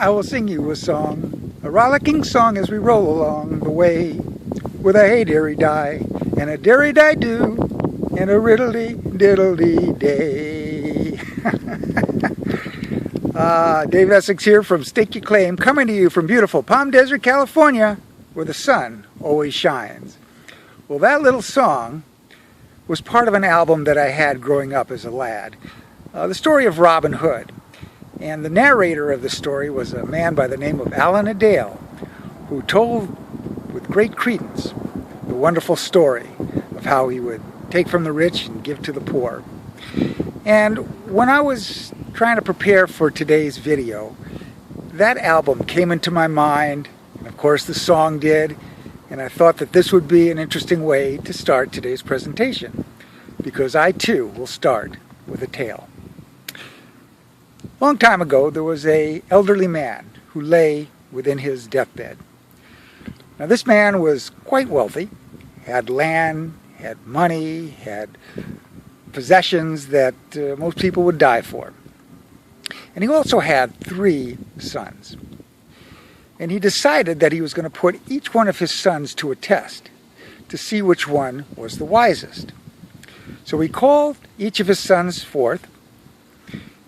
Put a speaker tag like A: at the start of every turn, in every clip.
A: I will sing you a song, a rollicking song as we roll along the way, with a hey dearie die, and a dearie die do, and a riddly diddly day. Dave Essex here from Stake Your Claim, coming to you from beautiful Palm Desert, California, where the sun always shines. Well, that little song was part of an album that I had growing up as a lad, the story of Robin Hood. And the narrator of the story was a man by the name of Alan Adale, who told with great credence the wonderful story of how he would take from the rich and give to the poor. And when I was trying to prepare for today's video, that album came into my mind, and of course the song did, and I thought that this would be an interesting way to start today's presentation, because I too will start with a tale. A long time ago, there was an elderly man who lay within his deathbed. Now, this man was quite wealthy, had land, had money, had possessions that most people would die for. And he also had 3 sons. And he decided that he was going to put each one of his sons to a test to see which one was the wisest. So he called each of his sons forth,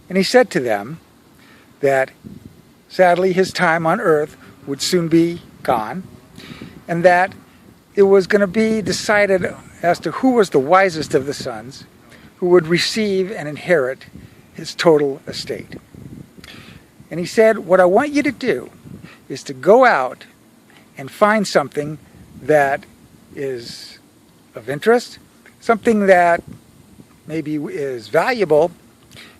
A: and he said to them that sadly his time on earth would soon be gone, and that it was going to be decided as to who was the wisest of the sons who would receive and inherit his total estate. And he said, what I want you to do is to go out and find something that is of interest, something that maybe is valuable,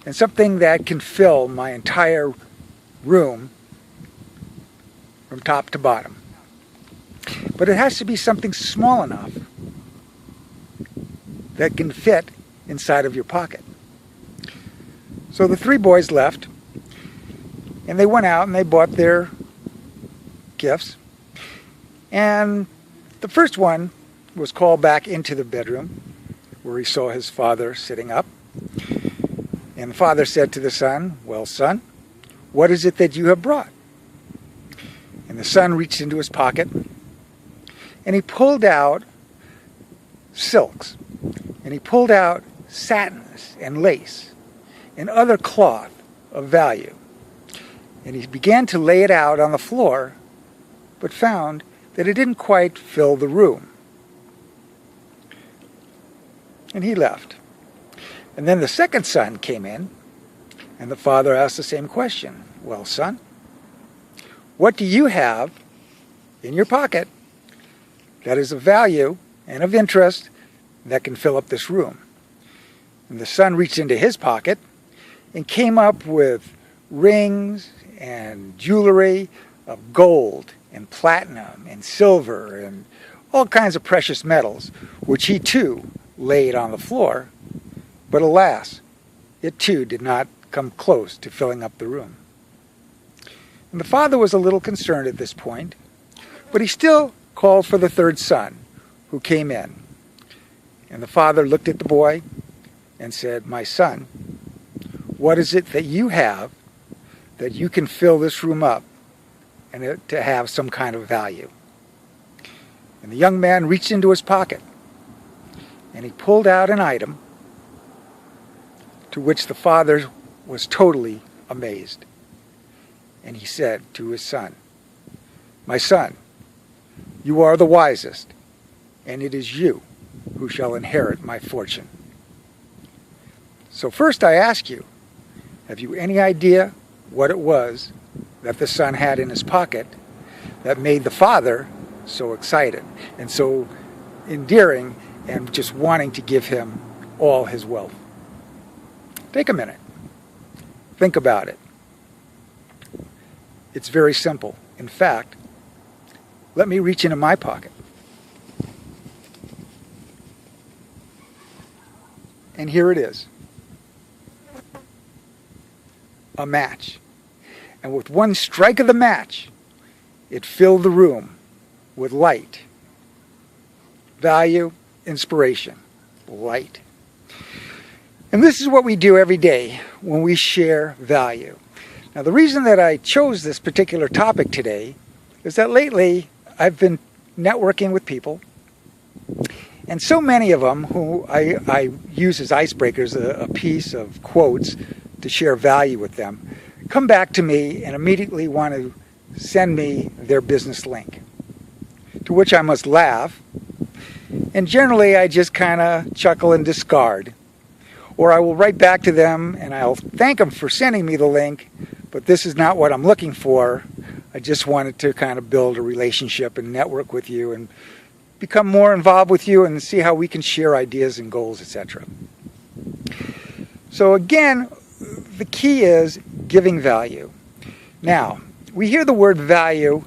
A: and something that can fill my entire room from top to bottom. But it has to be something small enough that can fit inside of your pocket. So the 3 boys left, and they went out and they bought their gifts. And the first one was called back into the bedroom, where he saw his father sitting up. And the father said to the son, well, son, what is it that you have brought? And the son reached into his pocket, and he pulled out silks, and he pulled out satins and lace and other cloth of value. And he began to lay it out on the floor, but found that it didn't quite fill the room. And he left. And then the second son came in, and the father asked the same question. Well, son, what do you have in your pocket that is of value and of interest that can fill up this room? And the son reached into his pocket and came up with rings and jewelry of gold and platinum and silver and all kinds of precious metals, which he too laid on the floor. But alas, it too did not come close to filling up the room. And the father was a little concerned at this point, but he still called for the third son, who came in. And the father looked at the boy and said, my son, what is it that you have that you can fill this room up and to have some kind of value? And the young man reached into his pocket, and he pulled out an item to which the father was totally amazed. And he said to his son, my son, you are the wisest, and it is you who shall inherit my fortune. So first I ask you, have you any idea what it was that the son had in his pocket that made the father so excited and so endearing and just wanting to give him all his wealth? Take a minute. Think about it. It's very simple. In fact, let me reach into my pocket. And here it is. A match. And with one strike of the match, it filled the room with light, value, inspiration, light. And this is what we do every day when we share value. Now, the reason that I chose this particular topic today is that lately I've been networking with people, and so many of them who I use as icebreakers, a piece of quotes to share value with them, come back to me and immediately want to send me their business link, to which I must laugh, and generally I just kind of chuckle and discard. Or I will write back to them and I'll thank them for sending me the link, but this is not what I'm looking for. I just wanted to kind of build a relationship and network with you and become more involved with you and see how we can share ideas and goals, etc. So again, the key is giving value. Now, we hear the word value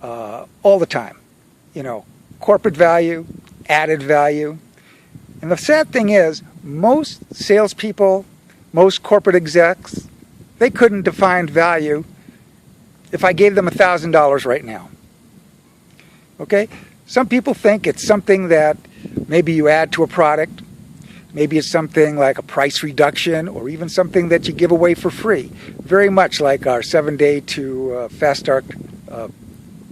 A: all the time. You know, corporate value, added value. And the sad thing is, most salespeople, most corporate execs, they couldn't define value if I gave them $1,000 right now. Okay? Some people think it's something that maybe you add to a product. Maybe it's something like a price reduction or even something that you give away for free. Very much like our 7-day to Fast Start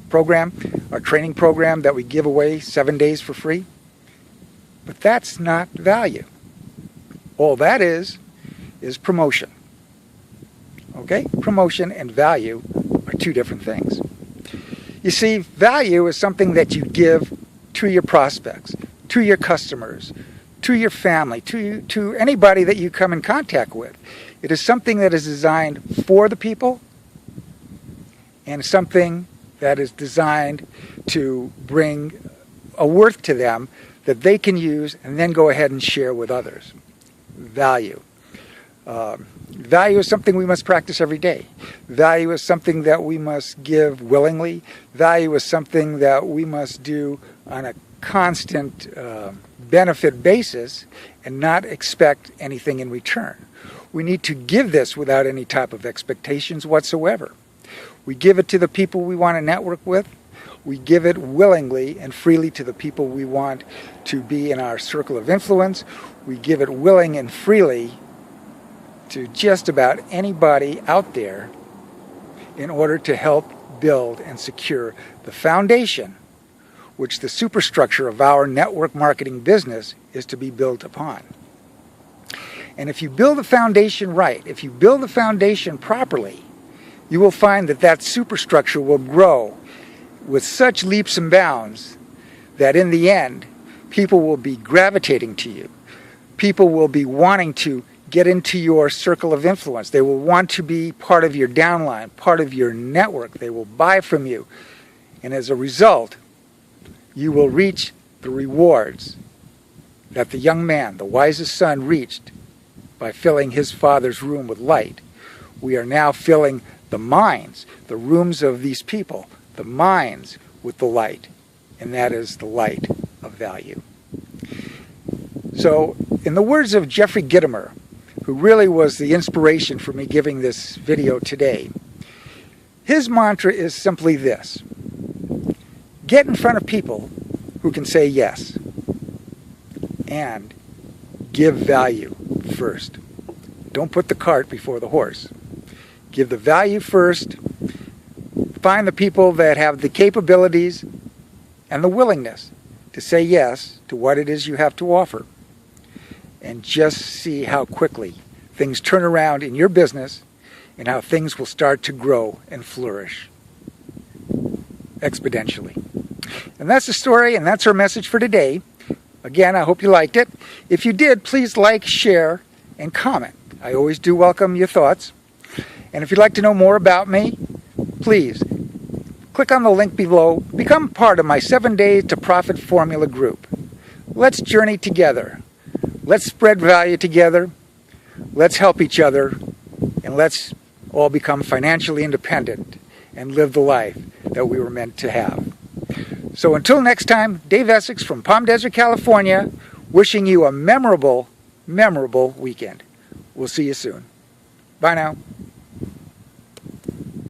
A: program, our training program that we give away 7 days for free. But that's not value. All that is promotion. Okay? Promotion and value are two different things. You see, value is something that you give to your prospects, to your customers, to your family, to anybody that you come in contact with. It is something that is designed for the people and something that is designed to bring a worth to them that they can use and then go ahead and share with others. Value. Value is something we must practice every day. Value is something that we must give willingly. Value is something that we must do on a constant benefit basis and not expect anything in return. We need to give this without any type of expectations whatsoever. We give it to the people we want to network with. We give it willingly and freely to the people we want to be in our circle of influence. We give it willing and freely to just about anybody out there in order to help build and secure the foundation which the superstructure of our network marketing business is to be built upon. And if you build the foundation right, if you build the foundation properly, you will find that that superstructure will grow with such leaps and bounds that in the end, people will be gravitating to you. People will be wanting to get into your circle of influence. They will want to be part of your downline, part of your network. They will buy from you. And as a result, you will reach the rewards that the young man, the wisest son, reached by filling his father's room with light. We are now filling the minds, the rooms of these people, the minds with the light, and that is the light of value. So, in the words of Jeffrey Gitomer, who really was the inspiration for me giving this video today, his mantra is simply this: get in front of people who can say yes, and give value first. Don't put the cart before the horse. Give the value first. Find the people that have the capabilities and the willingness to say yes to what it is you have to offer. And just see how quickly things turn around in your business and how things will start to grow and flourish exponentially. And that's the story, and that's our message for today. Again, I hope you liked it. If you did, please like, share, and comment. I always do welcome your thoughts. And if you'd like to know more about me, please click on the link below. Become part of my 7 Days to Profit Formula group. Let's journey together. Let's spread value together. Let's help each other. And let's all become financially independent and live the life that we were meant to have. So until next time, Dave Essex from Palm Desert, California, wishing you a memorable, memorable weekend. We'll see you soon. Bye now.